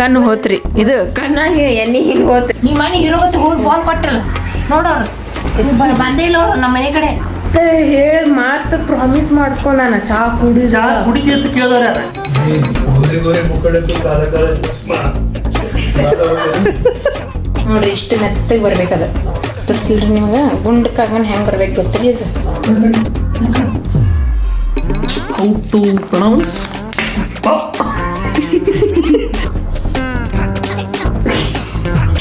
ಕಣ್ಣು ಹೋತ್ರಿ ಇದು ಕಣ್ಣಾಗಿ ಎಣ್ಣೆ ಹಿಂಗೆ ಹೋತ್ರಿ. ನಿಮ್ಮ ಮನೆ ಇರೋಗತ್ತೆ ಹೋಗಿ ಫೋನ್ ಕೊಟ್ಟಲ್ಲ ನೋಡೋರು ಬಂದೇ ಇಲ್ಲ ನೋಡು ನಮ್ಮ ಮನೆ ಕಡೆ ಹೇಳಿ ಮಾತು ಪ್ರಾಮಿಸ್ ಮಾಡಿಸ್ಕೊಂಡ ನಾನು ಚಾ ಕುಡಿತಿ ಅಂತ ಕೇಳಿದವ್ರ ನೋಡ್ರಿ ಇಷ್ಟು ಮೆತ್ತಗೆ ಬರ್ಬೇಕದ ತೋರಿಸ್ತಿಲ್ರಿ ನಿಮಗೆ ಗುಂಡಕ್ಕಾಗನ್ ಹೆಂಗೆ ಬರ್ಬೇಕು ಗೊತ್ತಿರಿ ಇದು how to pronounce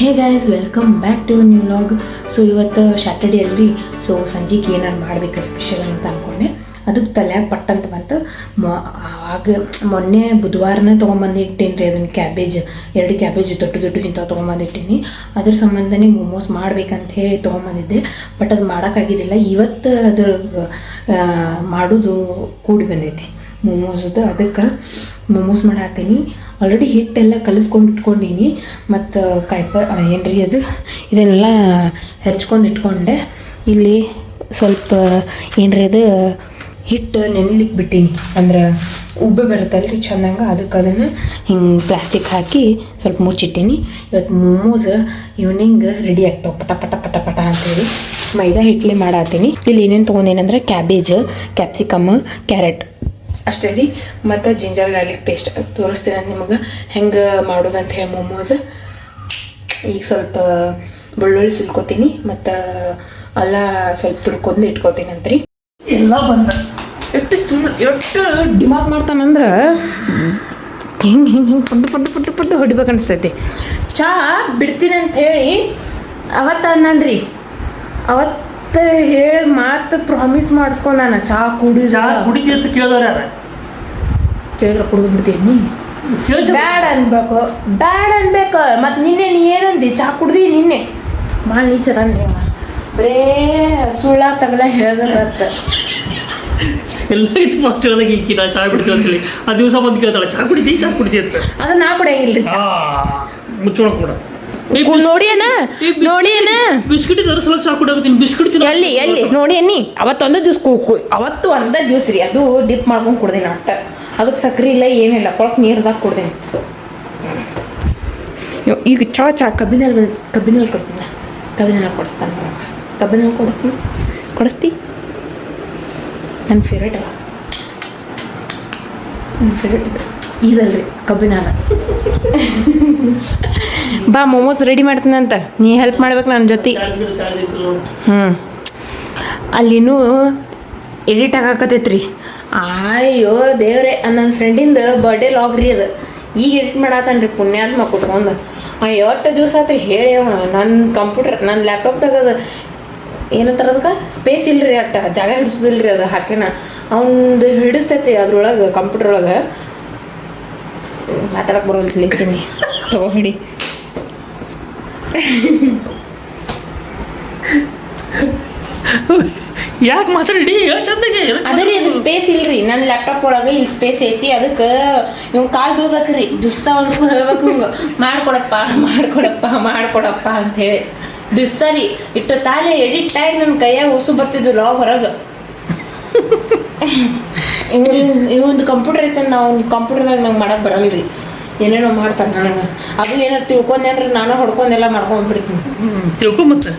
hey guys welcome back to new vlog. So ಇವತ್ತು ಸ್ಯಾಟರ್ಡೇ ಅಲ್ರಿ, ಸೊ ಸಂಜೆಗೆ ಏನಾರು ಮಾಡ್ಬೇಕು ಸ್ಪೆಷಲ್ ಅಂತ ಅಂದ್ಕೊಂಡೆ. ಅದಕ್ಕೆ ತಲೆಯಾಗ ಪಟ್ಟಂತ ಬಂತು. ಆಗ ಮೊನ್ನೆ ಬುಧವಾರನೇ ತೊಗೊಂಬಂದಿಟ್ಟೇನಿ ರೀ ಅದನ್ನು ಕ್ಯಾಬೇಜ್ 2 ಕ್ಯಾಬೇಜ್ ದೊಡ್ಡ ಇಂಥವು ತೊಗೊಂಬಂದಿಟ್ಟೀನಿ. ಅದ್ರ ಸಂಬಂಧನೇ ಮೋಮೋಸ್ ಮಾಡ್ಬೇಕಂತ ಹೇಳಿ ತೊಗೊಂಬಂದಿದ್ದೆ. ಬಟ್ ಅದು ಮಾಡೋಕ್ಕಾಗಿದ್ದಿಲ್ಲ. ಇವತ್ತು ಅದ್ರ ಮಾಡೋದು ಕೂಡಿ ಬಂದೈತಿ ಮೋಮೋಸದು. ಅದಕ್ಕೆ ಮೋಮೋಸ್ ಮಾಡಾತೀನಿ. ಆಲ್ರೆಡಿ ಹಿಟ್ಟೆಲ್ಲ ಕಲಿಸ್ಕೊಂಡು ಇಟ್ಕೊಂಡೀನಿ. ಮತ್ತು ಏನ್ರಿ ಅದು ಇದನ್ನೆಲ್ಲ ಹೆಚ್ಕೊಂಡು ಇಟ್ಕೊಂಡೆ. ಇಲ್ಲಿ ಸ್ವಲ್ಪ ಏನ್ರಿ ಅದು ಹಿಟ್ಟು ನೆನೆಲಿಕ್ಕೆ ಬಿಟ್ಟೀನಿ, ಅಂದ್ರೆ ಉಬ್ಬೆ ಬರುತ್ತಲ್ರಿ ಚೆಂದಂಗೆ. ಅದಕ್ಕೆ ಅದನ್ನು ಹಿಂಗೆ ಪ್ಲಾಸ್ಟಿಕ್ ಹಾಕಿ ಸ್ವಲ್ಪ ಮುಚ್ಚಿಟ್ಟೀನಿ. ಇವತ್ತು ಮೋಮೋಸ್ ಈವ್ನಿಂಗ್ ರೆಡಿ ಆಗ್ತಾವೆ ಪಟ ಪಟ ಪಟ ಪಟ ಅಂತೇಳಿ ಮೈದಾ ಹಿಟ್ಲೆ ಮಾಡಾತೀನಿ. ಇಲ್ಲಿ ಏನೇನು ತೊಗೊಂಡೇನಂದ್ರೆ ಕ್ಯಾಬೇಜ್, ಕ್ಯಾಪ್ಸಿಕಮ್, ಕ್ಯಾರೆಟ್ ಅಷ್ಟೇ ರೀ. ಮತ್ತು ಜಿಂಜರ್ ಗಾರ್ಲಿಕ್ ಪೇಸ್ಟ್ ತೋರಿಸ್ತೀನಿ ಅಂತ ನಿಮಗೆ ಹೆಂಗೆ ಮಾಡೋದಂತ ಹೇಳಿ ಮೋಮೋಸ್. ಈಗ ಸ್ವಲ್ಪ ಬೆಳ್ಳುಳ್ಳಿ ಸುಲ್ಕೋತೀನಿ ಮತ್ತು ಅಲ್ಲ ಸ್ವಲ್ಪ ತುರ್ಕೊಂಡು ಇಟ್ಕೋತೀನಿ ಅಂತ್ರಿ. ಎಲ್ಲ ಬಂದ ಎಷ್ಟು ಡಿಮಾಕ್ ಮಾಡ್ತಾನಂದ್ರೆ ಹಿಂಗೆ ಪಡ್ಡು ಹೊಡಿಬೇಕು ಅನಿಸ್ತೈತಿ. ಚಾ ಬಿಡ್ತೀನಿ ಅಂತ ಹೇಳಿ ಅವತ್ತು ಅನ್ನನ್ರಿ, ಅವತ್ತು ಹೇಳಿ ಮಾತು ಪ್ರಾಮಿಸ್ ಮಾಡಿಸ್ಕೊಂಡ ನಾನು ಚಾ ಕುಡಿತಿ ಅಂತ ಕೇಳಿದವ್ರ ಕೇಳಿದ್ರೆ ಕುಡಿದು ಬಿಡ್ತೀನಿ. ಬ್ಯಾಡ ಅನ್ಬೇಕು. ಮತ್ತು ನಿನ್ನೆ ನೀ ಏನಂದಿ ಚಾ ಕುಡ್ದಿ ನಿನ್ನೆ ಮಾಡಿ ನೀಚರ ಅಂದ್ರಿ. ಬರೇ ಸುಳ್ಳ ತಗಲ ಹೇಳ್ದಂತ ಎಲ್ಲ ಇದು ಫಸ್ಟ್ ಹೇಳ್ದಾಗ ಈಕಿ ನಾ ಚಾ ಕುಡಿತೀವಿ ಅಂತೇಳಿ ಆ ದಿವಸ ಬಂದು ಕೇಳ್ತಾಳೆ ಚಾ ಕುಡಿತಿ ಅಂತ ಅದು ನಾ ಕುಡಿಯಂಗಿಲ್ರಿ ಚಾ. ಮುಚ್ಚೋಣ ಕೂಡ ನೋಡಿ ಬಿಸ್ಕಿಟ್ ತರಿಸಲ ಚಾ ಕುಡಿಯೋತೀನಿ. ಬಿಸ್ಕಿಟ್ ಎಲ್ಲಿ ನೋಡಿ ಅನ್ನಿ ಅವತ್ತೊಂದು ದಿವ್ಸ ರೀ ಅದು ಡಿಪ್ ಮಾಡ್ಕೊಂಡು ಕುಡ್ದೀನಿ. ಅಟ್ಟ ಅದಕ್ಕೆ ಸಕ್ರೆ ಇಲ್ಲ ಏನಿಲ್ಲ, ಕೊಳಕ್ಕೆ ನೀರ್ದಾಗ ಕುಡ್ದೀನಿ. ಈಗ ಚಾ ಕಬ್ಬಿನಲ್ಲಿ ಕೊಡ್ತೀನಿ. ಕಬ್ಬಿನಲ್ಲಿ ಕೊಡಿಸ್ತಾನೆ. ಕಬ್ಬಿನಲ್ಲಿ ಕೊಡಿಸ್ತಿ ನನ್ನ ಫೇವ್ರೇಟ್ ಇದಲ್ರಿ ಕಬ್ಬಿನಾಲ. ಬಾ ಮೋಮೋಸ್ ರೆಡಿ ಮಾಡ್ತೀನಂತ, ನೀ ಹೆಲ್ಪ್ ಮಾಡ್ಬೇಕು ನನ್ನ ಜೊತೆ. ಅಲ್ಲಿನೂ ಎಡಿಟ್ ಆಗಾಕತೈತ್ರಿ. ಅಯ್ಯೋ ದೇವ್ರೆ, ನನ್ನ ಫ್ರೆಂಡಿಂದ ಬರ್ಡೇ ಲಾಗ್ ರೀ ಅದು. ಈಗ ಎಡಿಟ್ ಮಾಡತ್ತಾನ್ರಿ ಪುಣ್ಯಾತ್ಮ ಕುಟ್ಕೊಂಡು. ಎಷ್ಟು ದಿವಸ ಆತ್ರಿ ಹೇಳಿ. ನನ್ನ ಲ್ಯಾಪ್ಟಾಪ್ದಾಗ ಅದು ಏನಂತಾರ ಅದಕ್ಕೆ ಸ್ಪೇಸ್ ಇಲ್ರಿ, ಅಟ್ಟ ಜಾಗ ಹಿಡಿಸೋದಿಲ್ರಿ ಅದು ಹಾಕಿನ. ಅವನದು ಹಿಡಿಸ್ತೈತಿ ಅದ್ರೊಳಗೆ ಕಂಪ್ಯೂಟರ್ ಒಳಗೆ. ಮಾತಾಡಕ್ಕೆ ಬರೋಲ್ತಿಲ್ಲ ಚಿನ್ನಿ ತಗೋ ಹಿಡಿ. ಯಾಕೆ ಮಾತಾಡಿ ಅದೇ ರೀ, ಅದು ಸ್ಪೇಸ್ ಇಲ್ರಿ ನನ್ನ ಲ್ಯಾಪ್ಟಾಪ್ ಒಳಗೆ. ಇಲ್ಲಿ ಸ್ಪೇಸ್ ಐತಿ, ಅದಕ್ಕೆ ಇವ್ ಕಾಲು ಬೀಳ್ಬೇಕ್ರಿ. ದಿವ್ಸ ಒಂದಕ್ಕೂ ಹೇಳ್ಬೇಕು ಹಿಂಗೆ ಮಾಡ್ಕೊಡಪ್ಪ ಅಂಥೇಳಿ. ದಿವ್ಸ ರೀ ಇಟ್ಟು ತಾಲೆ ಎಡಿಟ್ ಆಗಿ ನನ್ನ ಕೈಯಾಗ ಉಸು ಬರ್ತಿದ್ವು ಲಾಗ್ ಹೊರಗೆ. ಇವೊಂದು ಕಂಪ್ಯೂಟರ್ ಐತೆ, ನಾವು ಕಂಪ್ಯೂಟರ್ದಾಗ ನಂಗೆ ಮಾಡಕ್ಕೆ ಬರಲ್ರಿ. ಏನೇನೋ ಮಾಡ್ತಾನೆ ನನಗೆ. ಅದು ಏನಾರು ತಿಳ್ಕೊಂಡೆ ಅಂದ್ರೆ ನಾನು ಹೊಡ್ಕೊಂಡೆಲ್ಲ ಮಾಡ್ಕೊಂಡ್ಬಿಡ್ತೀನಿ. ತಿಳ್ಕೊಂಬತ್ತೆ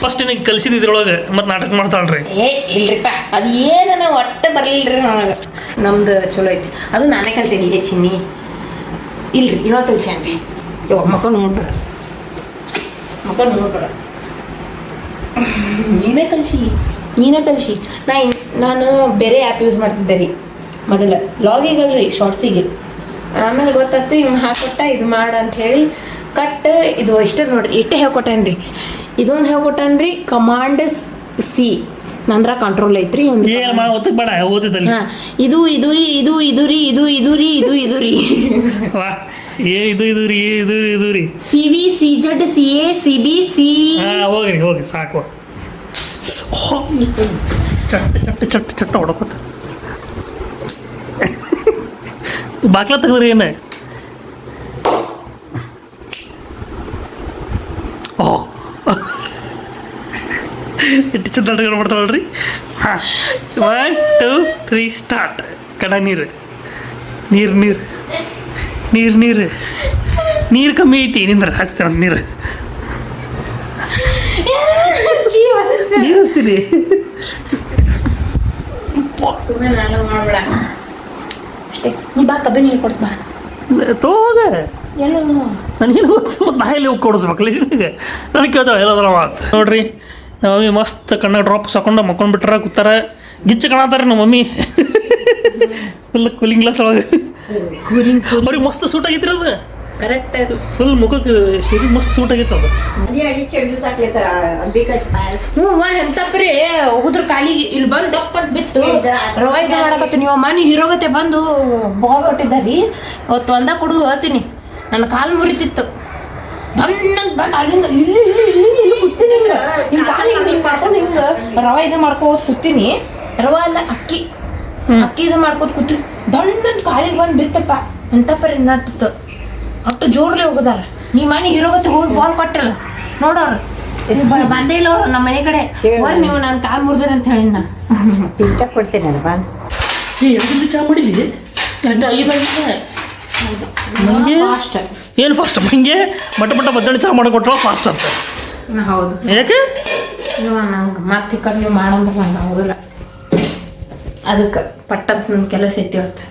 ಫಸ್ಟ್ ನನಗೆ ಕಲಿಸಿದ ಇದ್ರೊಳಗೆ ಮತ್ತೆ ನಾಟಕ ಮಾಡ್ತಾಳ್ರಿ. ಇಲ್ರಿಪ್ಪ, ಅದು ಏನೋ ಒಟ್ಟೆ ಬರಲಿಲ್ರಿ ನನಗೆ. ನಮ್ದು ಚಲೋ ಐತಿ, ಅದು ನಾನೇ ಕಲ್ತೀನಿ. ಇಲ್ಲೇ ಚಿನ್ನಿ ಇಲ್ರಿ ಇವಾಗ ಕಲ್ಸ್ಯಾನ್ರಿ. ಇವಾಗ ಮಕ್ಕ ನೋಡ್ಬೇಡ ನೀನೇ ಕಲಿಸಿ. ನಾನು ಬೇರೆ ಆ್ಯಪ್ ಯೂಸ್ ಮಾಡ್ತಿದ್ದೆ ರೀ ಮೊದಲು, ಲಾಗಿಗಲ್ರಿ ಶಾರ್ಟ್ಸಿಗೆ. ಆಮೇಲೆ ಗೊತ್ತಾಗ್ತು ಇವ್ ಹಾಕೊಟ್ಟ ಇದು ಮಾಡ ಅಂಥೇಳಿ ಕಟ್. ಇದು ಇಷ್ಟ ನೋಡ್ರಿ, ಇಷ್ಟೇ ಹೇಳ್ಕೊಟ್ಟೇನ್ರಿ. ಇದೊಂದು ಹೇಳ್ಕೊಟ್ಟನ್ರಿ, ಕಮಾಂಡ್ C ನಂದ್ರ ಕಂಟ್ರೋಲ್ ಐತ್ರಿ. ಒಂದು ಹಾಂ ಇದು ರೀ CV CZ CA CB C. ಹೋಗ್ರಿ ಸಾಕು. ಚಟ್ಟ ಹೊಡಕೋತ ಬಾಕ್ಲ ತೆಗೆದ್ರಿ ಏನ. ಎಷ್ಟು ಚಂದ ನಾಟಕ ಮಾಡ್ತಾವಲ್ರಿ. ಹಾಂ 1 2 3 ಸ್ಟಾರ್ಟ್. ಕಡ ನೀರು ನೀರು ಕಮ್ಮಿ ಐತಿ ನಿಂದ್ರೆ ಹಚ್ತೇನೆ ನೀರು ನೀರು ಹಚ್ತೀನಿ ಸುಮ್ಮನೆ ನಾನು ಮಾಡ್ಬೇಡ ಅಷ್ಟೇ. ನೀ ಬಾ ಕಬ್ಬಿ ನೀರು ಕೊಡ್ಸ್ ಬಾ. ತೋಗ ಎಲ್ಲ ನನಗೇನು ಗೊತ್ತು ಮತ್ತು ನಾ ಎಲ್ಲಿ ಹೋಗಿ ಕೊಡಿಸ್ಬೇಕಲ್ಲ ನಿನಗೆ ನನಗೆ ಕೇಳ್ತಾಳೆ ಎಲ್ಲದರ ಮಾತು ನೋಡ್ರಿ ನಮ್ಮ ಮಮ್ಮಿ ಮಸ್ತ್ ಕಣ್ಣಾಗ ಡ್ರಾಪ್ಸ್ ಹಾಕೊಂಡು ಮಕ್ಕೊಂಡ್ಬಿಟ್ರ ಕೂತಾರ ಗಿಚ್ಚ ಕಾಣತಾರೆ ನಮ್ಮ ಮಮ್ಮಿ ಫುಲ್ ಕೂಲಿಂಗ್ ಗ್ಲಾಸ್ ಒಳಗೆ ಅವ್ರಿಗೆ ಮಸ್ತ್ ಸೂಟ್ ಆಗೈತ್ರಿ ಅದು ಕರೆಕ್ಟ್. ಫುಲ್ ಮುಖಕ್ಕೆ ಸೀರೆ ಮಸ್ತ್ ಸೂಟ್ ಆಗೈತೆ ಅದು ಹ್ಞೂ ಎಂತಪ್ರಿ ಹೋಗುದ್ರ ಕಾಲಿಗೆ ಇಲ್ಲಿ ಬಂದು ದಪ್ಪ ಅಂತ ಬಿತ್ತು ರವ ಇದು ಮಾಡಕತ್ತು ನೀವು ಮನೆ ಹೀರೋಗತೆ ಬಂದು ಬಾಲ್ ಕೊಟ್ಟಿದ್ದಾರಿ ಅವತ್ತು ಒಂದ ಕೊಡು ಹೇಳ್ತೀನಿ ನನ್ನ ಕಾಲು ಮುರಿತಿತ್ತು ದಣ್ಣಂತ ಬಂದು ಅಲ್ಲಿಂದ ಇಲ್ಲಿ ಇಲ್ಲಿ ಇಲ್ಲಿ ಇಲ್ಲಿ ಕೂತೀನಿ ಹಿಂಗೆ ಹಿಂಗೆ ಕಾಲು ಹಿಂಗೆ ಹಿಂಗೆ ಮಾಡ್ಕೊಂಡು ಹಿಂಗೆ ರವ ಇದು ಮಾಡ್ಕೋತ ಕೂತೀನಿ ರವ ಅಲ್ಲ ಅಕ್ಕಿ ಇದು ಮಾಡ್ಕೋತ ಕೂತೀನಿ ದಣ್ಣಂತ ಕಾಲಿಗೆ ಬಂದು ಬಿತ್ತಪ್ಪ ಎಂತಪ್ರಿ ನಟ್ಟಿತ್ತು ಅಷ್ಟು ಜೋರ್ಲೆ ಹೋಗೋದಾರ ನೀ ಮನೆ ಹೀರೋಗತ್ತೆ ಹೋಗಿ ಬಾಲ್ ಕೊಟ್ಟಲ್ಲ ನೋಡೋರು ಬಂದೇ ಇಲ್ಲ ಅವ್ರು ನಮ್ಮ ಮನೆ ಕಡೆ ಹೋರಿ ನೀವು ನಾನು ಕಾಲು ಮುರಿದ್ರಿ ಅಂತ ಹೇಳಿ ನಾ ಪಿಂಟ ಕೊಡ್ತೇನೆ ಅದು ಬಂದು ಎಲ್ಲಿ ಚಾ ಮಾಡಿಲಿ ಎರಡು ಐದಾಗಿದೆ ನನಗೆ ಫಾಸ್ಟ್ ಏನು ಫಾಸ್ಟ್ ಹಿಂಗೆ ಮಟ್ಟ ಮಟ್ಟ ಬದ್ದಣಿ ಚಾ ಮಾಡಿಕೊಟ್ರ ಫಾಸ್ಟ್ ಅಂತ ಹೌದು ಯಾಕೆ ನಂಗೆ ಮತ್ತೆ ಕಡೆ ನೀವು ಮಾಡಂದ್ರೆ ನಂಗೆ ಆಗೋದಿಲ್ಲ ಅದಕ್ಕೆ ಪಟ್ಟಂತ ನನ್ನ ಕೆಲಸ ಐತಿ ಇವತ್ತು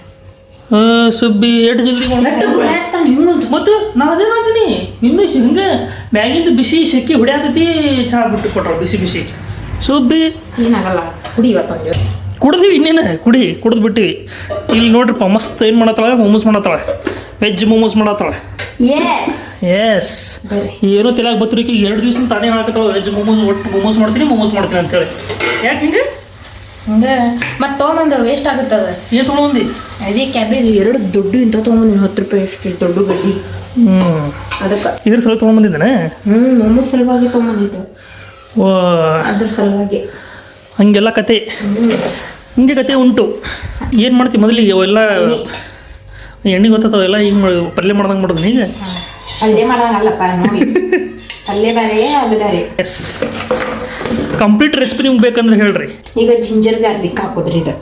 ಸುಬ್ಬಿ ಎಷ್ಟು ಜಲ್ದಿ ಗುರಾಯಿಸ್ತಾನೆ ಹಿಂಗಂತ ಮತ್ತು ನಾ ಅದೇ ಮಾಡ್ತೀನಿ ಇನ್ನೂ ಹಿಂಗೆ ಮ್ಯಾಗಿಂದ ಬಿಸಿ ಶೆಕ್ಕಿ ಹೊಡ್ಯಾತೈತಿ ಚಾ ಬಿಟ್ಟು ಕೊಟ್ರ ಬಿಸಿ ಬಿಸಿ ಸುಬ್ಬಿ ಏನಾಗಲ್ಲ ಕುಡಿ ಇವತ್ತೊಂದು ಕುಡ್ದೀವಿ ಇನ್ನೇನು ಕುಡಿದು ಬಿಟ್ಟಿವಿ ಇಲ್ಲಿ ನೋಡ್ರಿಪ್ಪ ಮಸ್ತ್ ಏನು ಮಾಡತ್ತಾಳೆ ಮೋಮೋಸ್ ಮಾಡತ್ತಾಳೆ ವೆಜ್ ಮೋಮೋಸ್ ಮಾಡತ್ತಾಳೆ ಎಸ್ ಏನೋ ತಿಲಾಗ ಬತ್ತರಿಕೆ 2 ದಿವಸ ತಾನೇ ಹಾಕತ್ತಾಳೆ ವೆಜ್ ಮೋಮೋಸ್ ಒಟ್ಟು ಮೋಮೋಸ್ ಮಾಡ್ತೀನಿ ಅಂತೇಳಿ ಯಾಕೆ ಹಿಂಗೆ ಹಂಗೆ ಮತ್ತೆ ತೊಗೊಂಬಂದು ವೇಸ್ಟ್ ಆಗುತ್ತದ ಏನು ತೊಗೊಂಡು ಅದೇ ಕ್ಯಾಬೇಜ್ 2 ದೊಡ್ಡ ಇಂಥ ತೊಗೊಂಬಂದು 10 ರೂಪಾಯಿ ಅಷ್ಟು ದೊಡ್ಡ ಗಡ್ಡಿ ಅದಕ್ಕೆ ಇದ್ರ ಸಲ ತೊಗೊಂಬಂದಿದ್ದಾನೆ ಮೊಮ್ಮಸ್ ಸಲುವಾಗಿ ತೊಗೊಂಬಂದಿದ್ದು ಓ ಅದ್ರ ಸಲುವಾಗಿ ಹಂಗೆಲ್ಲ ಕತೆ ಹಿಂಗೆ ಕತೆ ಉಂಟು ಏನು ಮಾಡ್ತೀವಿ ಮೊದಲಿಗೆ ಅವೆಲ್ಲ ಎಣ್ಣೆ ಗೊತ್ತಾತವೆಲ್ಲ ಹಿಂಗೆ ಪಲ್ಯ ಮಾಡ್ದಂಗೆ ಮಾಡೋದು ಈಗ ಪಲ್ಯ ಮಾಡೋಂಗಲ್ಲಪ್ಪ ನೋಡಿ ಪಲ್ಯ ಬೇರೆ ಅದು ಬೇರೆ ಎಸ್ ಕಂಪ್ಲೀಟ್ ರೆಸಿಪಿ ನಿಮ್ಗೆ ಬೇಕಂದ್ರೆ ಹೇಳ್ರಿ ಈಗ ಜಿಂಜರ್ ಗಾರ್ಲಿಕ್ ಹಾಕೋದ್ರಿ ಇದು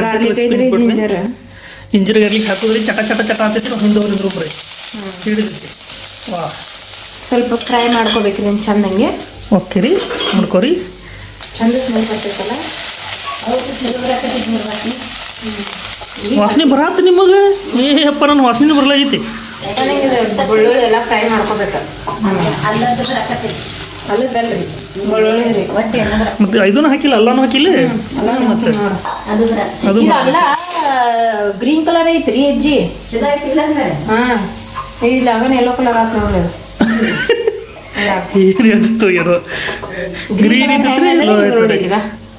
ಗಾರ್ಲಿಕ್ ಐತ್ರಿ ಜಿಂಜರ್ ಗಾರ್ಲಿಕ್ ಹಾಕೋದ್ರಿ ಚಟ ಅಂತೈತಿ ನಾವು ಹಿಂದೆ ಹೋಗಿದ್ರಿ ಹಿಡಿದೈತಿ ವಾ ಸ್ವಲ್ಪ ಫ್ರೈ ಮಾಡ್ಕೋಬೇಕ್ರಿ ನೀವು ಚಂದಂಗೆ ಓಕೆ ರೀ ಮಾಡ್ಕೋರಿ ಚಂದ ಸ್ಮೆಲ್ ಬರ್ತೈತಲ್ಲ ವಾಸನೆ ಬರತ್ತೆ ನಿಮಗೆ ಅಪ್ಪ ನನ್ನ ವಾಸನೆ ಬರಲಾಗೈತಿ ಬೆಳ್ಳುಳ್ಳಿ ಎಲ್ಲ ಫ್ರೈ ಮಾಡ್ಕೋಬೇಕು ಅಲ್ಲದಲ್ರಿ ಬೆಳ್ಳುಳ್ಳಿ ರೀ ಒಟ್ಟೆ ಮತ್ತೆ ಇದನ್ನು ಹಾಕಿಲ್ಲ ಅಲ್ಲನೂ ಹಾಕಿಲ್ಲ ಮತ್ತೆ ಅದು ಅಲ್ಲ ಗ್ರೀನ್ ಕಲರ್ ಐತ್ರಿ ಅಜ್ಜಿ ಹಾಂ ಇಲ್ಲ ಅವನ್ ಎಲ್ಲೋ ಕಲರ್ ಹಾಕಿ ನೋಡಿ ಏನು ಹೇಳ್ತಿತ್ತು ಏನೋ ಗ್ರೀನ್ ಐತಿ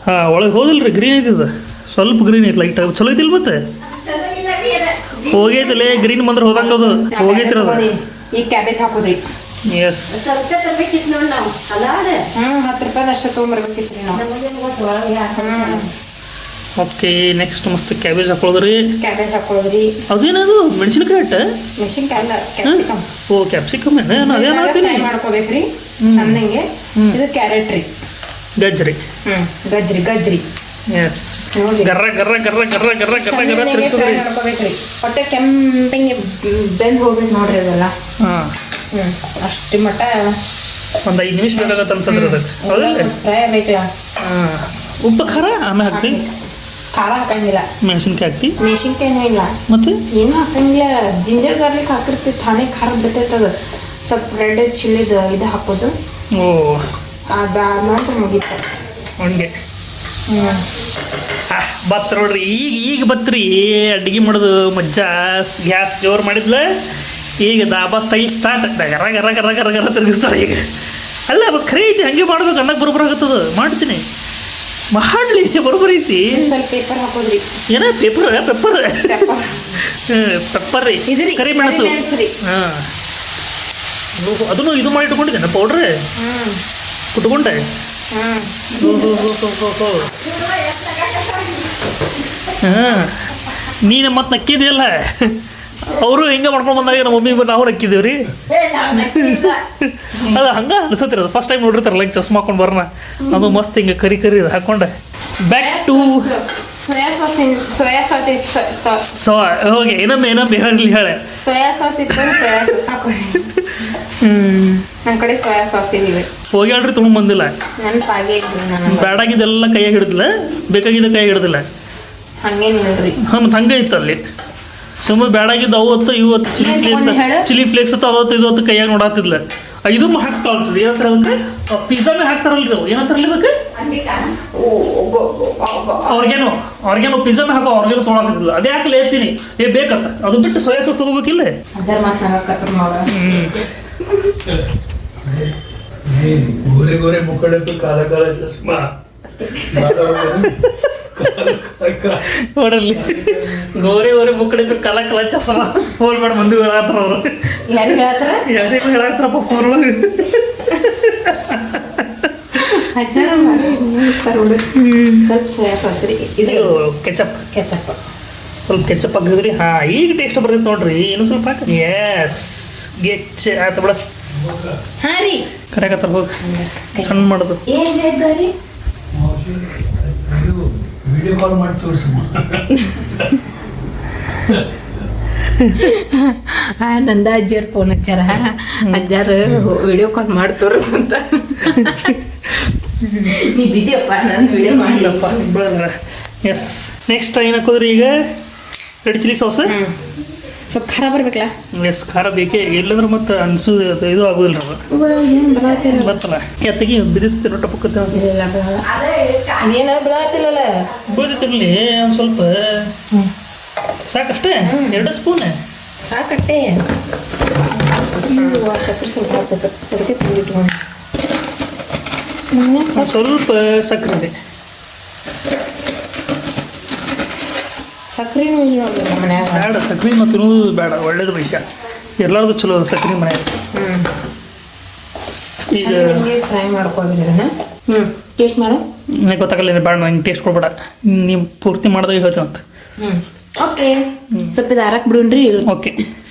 ಹಾಂ ಒಳಗೆ ಹೋದಿಲ್ರಿ ಗ್ರೀನ್ ಐತಿದ ಸ್ವಲ್ಪ ಗ್ರೀನ್ ಐತಿ ಲೈಟ್ ಚಲೋ ಐತಿಲ್ಲ ಮತ್ತೆ ಹೋಗೈತಲೇ ಗ್ರೀನ್ ಬಂದ್ರೆ ಹೋದಂಗೆ ಅದು ಹೋಗೈತಿರೋದು ಈಗ ಕ್ಯಾಬೇಜ್ ಹಾಕೋದ್ರಿ ಎಸ್ 10 ರೂಪಾಯಿ ಅಷ್ಟೇ ತೊಗೊಂಬರ್ಬೇಕಿತ್ರಿ ನಾವು ಓಕೆ ನೆಕ್ಸ್ಟ್ ಮಸ್ತ್ ಕ್ಯಾಬೇಜ್ ಹಾಕೊಳ್ಳೋದ್ರಿ ಕ್ಯಾಬೇಜ್ ಹಾಕೊಳ್ಳೋದ್ರಿ ಅದೇನದು ಮೆಣಸಿನಕಾಯಿ ಅಟ್ಟ ಮೆಣಸಿನ್ಕಾಯಿ ಅಲ್ಲ ಕ್ಯಾಪ್ಸಿಕಮ್ ಓ ಕ್ಯಾಪ್ಸಿಕಮ್ ಏನು ಅದೇ ಮಾಡ್ತೀನಿ ಫ್ರೈ ಮಾಡ್ಕೋಬೇಕ್ರಿ ಚಂದಂಗೆ ಇದು ಕ್ಯಾರೆಟ್ ರೀ ಗಜ್ರಿ ಗಜ್ರಿ ಎಸ್ ಗರ್ರ ಗರ್ರ ಗರ್ರ ಗರ್ರ ಗರ್ರ ಗರ್ರ ಗರ್ರ ತಿರ್ಸೋದ್ರಿ ಮಾಡ್ಕೋಬೇಕ್ರಿ ಹೊಟ್ಟೆ ಕೆಂಪಂಗೆ ಬೆಂದ್ ಹೋಗ್ಬೇಕು ನೋಡ್ರಿ ಅದೆಲ್ಲ ಹಾಂ ಅಷ್ಟು ಮಟ್ಟ ಒಂದು 5 ನಿಮಿಷ ಬೇಕಾಗತ್ತೆ ಅನ್ಸದ್ರಿ ಅದಕ್ಕೆ ಹೌದಲ್ಲ ಫ್ರೈ ಆಗೈತಿ ಹಾಂ ಉಪ್ಪು ಖಾರ ಆಮೇಲೆ ಹಾಕ್ತೀನಿ ಖಾರ ಹಾಕಂಗಿಲ್ಲ ಮೆಣಸಿನ್ಕಾಯಿ ಹಾಕ್ತಿ ಮೆಣಸಿನ್ಕಾಯಿನೂ ಇಲ್ಲ ಮತ್ತೆ ಏನೂ ಹಾಕಂಗಿಲ್ಲ ಜಿಂಜರ್ ಗಾರ್ಲಿಕ್ ಹಾಕಿರ್ತೀವಿ ತಾನೇ ಖಾರ ಬರ್ತೈತದ ಸ್ವಲ್ಪ ರೆಡ್ ಚಿಲ್ಲಿದು ಇದು ಹಾಕೋದು ಓ ಅದು ನೋಡಿ ಮುಗೀತು ಹಂಗೆ ಬತ್ ನೋಡ್ರಿ ಈಗ ಬತ್ರಿ ಅಡ್ಗೆ ಮಾಡೋದು ಮಜ್ಜ ಗ್ಯಾಸ್ ಜೋರು ಮಾಡಿದ್ಲ ಈಗ ದಾಬಾ ಸ್ಟೈಲ್ ಸ್ಟಾರ್ಟ್ ಗರ ಗರ ಗರ ಗರ ಗರ ತಿರುಗಿಸ್ತಾಳೆ ಈಗ ಅಲ್ಲ ಖರೆ ಐತಿ ಹಂಗೆ ಮಾಡ್ಬೇಕು ಅನ್ನಕ್ಕೆ ಬರೋಬ್ಬರ ಆಗತ್ತದ ಮಾಡ್ತೀನಿ ಮಾಡಲಿ ಬರೋಬ್ಬರ ಐತಿ ಸ್ವಲ್ಪ ಪೇಪರ್ ಹಾಕೋದ್ರಿ ಏನ ಪೆಪ್ಪರ್ ರೀ ಇದ್ರಿ ಕರಿ ಮೆಣಸು ರೀ ಹಾಂ ಅದನ್ನು ಇದು ಮಾಡಿ ಇಟ್ಕೊಂಡಿದ್ದೇನೆ ಪೌಡ್ರ್ ಕುಟ್ಕೊಂಡೆ ಹಾಂ ನೀನು ಮತ್ತೆ ನಕ್ಕಿದೆಯಲ್ಲ ಅವರು ಹಿಂಗೆ ಮಾಡ್ಕೊಂಡು ಬಂದಾಗ ನಮ್ಮ ಮಮ್ಮಿ ನಾವು ನಕ್ಕಿದ್ದೀವಿ ರೀ ಅದು ಹಂಗೆ ಅನ್ಸತ್ರಿ ಅದು ಫಸ್ಟ್ ಟೈಮ್ ನೋಡಿರ್ತಾರಲ್ಲ ಚಸ್ಮಾ ಹಾಕೊಂಡು ಬರೋಣ ಅದು ಮಸ್ತ್ ಹಿಂಗೆ ಕರಿ ಅದು ಹಾಕೊಂಡೆ back to soya sauce so ಹೋಗಿ ಇನ್ನೊಮ್ಮೆ ಹೇಳಿ ಹೇಳೆ. ಸೋಯಾ ಸಾಸ್ ಇತ್ತು, ಸೋಯಾ ಸಾಸ್ ಹಾಕೊಳ್ಳಿ. ನನ್ನ ಕಡೆ ಸೋಯಾ ಸಾಸ್ ಇಲ್ಲ. ಹೋಗಿ ಆಡ್ರಿ ತೊಗೊಂಡು ಬಂದಿಲ್ಲ. ನೆನಪಾಗೇ ನಾನು ಬೇಡಾಗಿದ್ದೆಲ್ಲ ಕೈಯಾಗಿ ಹಿಡಿದಿಲ್ಲ, ಬೇಕಾಗಿದ್ದ ಕೈಯಾಗಿ ಹಿಡಿದಿಲ್ಲ. ಹಂಗೇನಿಲ್ರಿ. ಮತ್ತು ಹಂಗೆ ಇತ್ತು ಅಲ್ಲಿ. ಸುಮ್ಮನೆ ಬೇಡಾಗಿದ್ದು ಅವತ್ತು ಇವತ್ತು ಚಿಲ್ಲಿ ಫ್ಲೇಕ್ಸ್ ಅತ್ತು ಅವತ್ತು ಇವತ್ತು ಕೈಯಾಗಿ ನೋಡಾತಿದ್ಲ. ಇದು ಹಾಕ್ತಾಳ್ತದೆ ಏನಂತಾರೆ ಅದಕ್ಕೆ ಪಿಜ್ಜಾನೇ ಹಾಕ್ತಾರಲ್ರಿ ಅವು ಏನಂತಾರಲ್ಲ ಅದಕ್ಕೆ ಅವ್ರಿಗೇನು ಪಿಜ್ಜಾನ ಹಾಕೋ ಅವ್ರಿಗೇನು ತೊಗೊಳಕತ್ತಿಲ್ಲ. ಅದೇ ಯಾಕೆ ಲೇತೀನಿ ಬೇಕಂತ ಅದು ಬಿಟ್ಟು ಸೋಯಾ ಸಾಸ್ ತೊಗೋಬೇಕಿಲ್ಲ. गोरे गोरे मुखड़े पे काला काला चश्मा ನೋಡಲ್ಲಿ ಗೋರೆ ಮುಕ್ಕಡೆ ಕಲ ಚಸ್ಮ ಫೋನ್ ಮಾಡಿ ಮಂದಿ ಹೇಳತ್ತಾರ ಅವರು. ಯಾರಿಗೂ ಹೇಳತ್ತಾರಪ್ಪ ಫೋನ್ ಒಳಗೆ. ಸ್ವಲ್ಪ ಸೋಯಾ ಸಾಸ್ ರೀ, ಇದು ಕೆಚಪ್ ಕೆಚಪ್ ಸ್ವಲ್ಪ ಕೆಚಪ್ ಹಾಕಿದ್ರಿ. ಹಾಂ ಈಗ ಟೇಸ್ಟ್ ಬರ್ತೈತೆ ನೋಡ್ರಿ. ಇನ್ನೂ ಸ್ವಲ್ಪ ಹಾಕಿ. ಎಸ್ ಗೆಚ್ಚ ಆಯ್ತು ಬಿಡ. ಹಾಂ ರೀ ಕರೆಕತ್ತಾರ ಹೋಗಿ ಸಣ್ಣ ಮಾಡೋದು. ಏನು ಹೇಳಿದ್ರಿ? ವಿಡಿಯೋ ಕಾಲ್ ಮಾಡಿ ತೋರಿಸಮ್ಮ. ನಂದ ಅಜ್ಜಾರು ಫೋನ್ ಹಚ್ಚಾರ, ಅಜ್ಜಾರು ವಿಡಿಯೋ ಕಾಲ್ ಮಾಡಿ ತೋರಿಸಂತ. ನೀ ಬಿದಿಯಪ್ಪ ನಾನು ವಿಡಿಯೋ ಮಾಡ್ಲಪ್ಪ. ಎಸ್ ನೆಕ್ಸ್ಟ್ ಏನು ಹಾಕೋದ್ರಿ ಈಗ? Red chilli sauce. ಸ್ವಲ್ಪ ಖಾರ ಬರ್ಬೇಕಲ್ಲ? ಎಸ್ ಖಾರ ಬೇಕೇ, ಇಲ್ಲಂದ್ರೆ ಮತ್ತೆ ಅನ್ಸು ಇದು ಆಗೋದಿಲ್ಲ ಅದು ಬರ್ತಲ್ಲ. ಎತ್ತಗಿ ಬಿದ್ದಿತ್ತು ರೊಟ್ಟ ಪಕ್ಕತ್ತ ಅದೇನ ಬಿಡತ್ತಿಲ್ಲಲ್ಲ, ಬೀಳ್ತಿರ್ಲಿ ಒಂದು ಸ್ವಲ್ಪ ಸಾಕಷ್ಟೇ. 2 ಸ್ಪೂನ್ ಸಾಕಟ್ಟೆ. ಸಕ್ಕರೆ ಸ್ವಲ್ಪ ಹಾಕ್ಬೇಕು, ಅದಕ್ಕೆ ತಂದಿಟ್ಕೊಂಡು ಸ್ವಲ್ಪ ಸಕ್ಕರೆ ಇದೆ. ಸಕ್ಕರೆನೂ ಇಲ್ಲ ನೋಡ್ರಿ ನಮ್ಮ ಮನ್ಯಾಗ. ಬೇಡ ಸಕ್ಕರೆ ಮತ್ತು ತಿನ್ನೋದು ಬೇಡ, ಒಳ್ಳೇದು ವಿಷಯ. ಎಲ್ಲರದು ಚಲೋ ಸಕ್ಕರೆ ಮನ್ಯಾಗ. ಈಗ ಫ್ರೈ ಮಾಡ್ಕೊಳ್ರಿ ಅದನ್ನ. ಟೇಸ್ಟ್ ಮಾಡು. ನನಗೆ ಗೊತ್ತಾಗಲ್ಲ, ಬೇಡ ನಂಗೆ ಟೇಸ್ಟ್ ಕೊಡ್ಬೇಡ, ನೀವು ಪೂರ್ತಿ ಮಾಡಿದಾಗ ಹೇಳ್ತೇವೆ ಅಂತ. ಓಕೆ ಸ್ವಲ್ಪ ಇದು ಹಾರಕ್ಕೆ ಬಿಡೋಣ್ರಿ. ಓಕೆ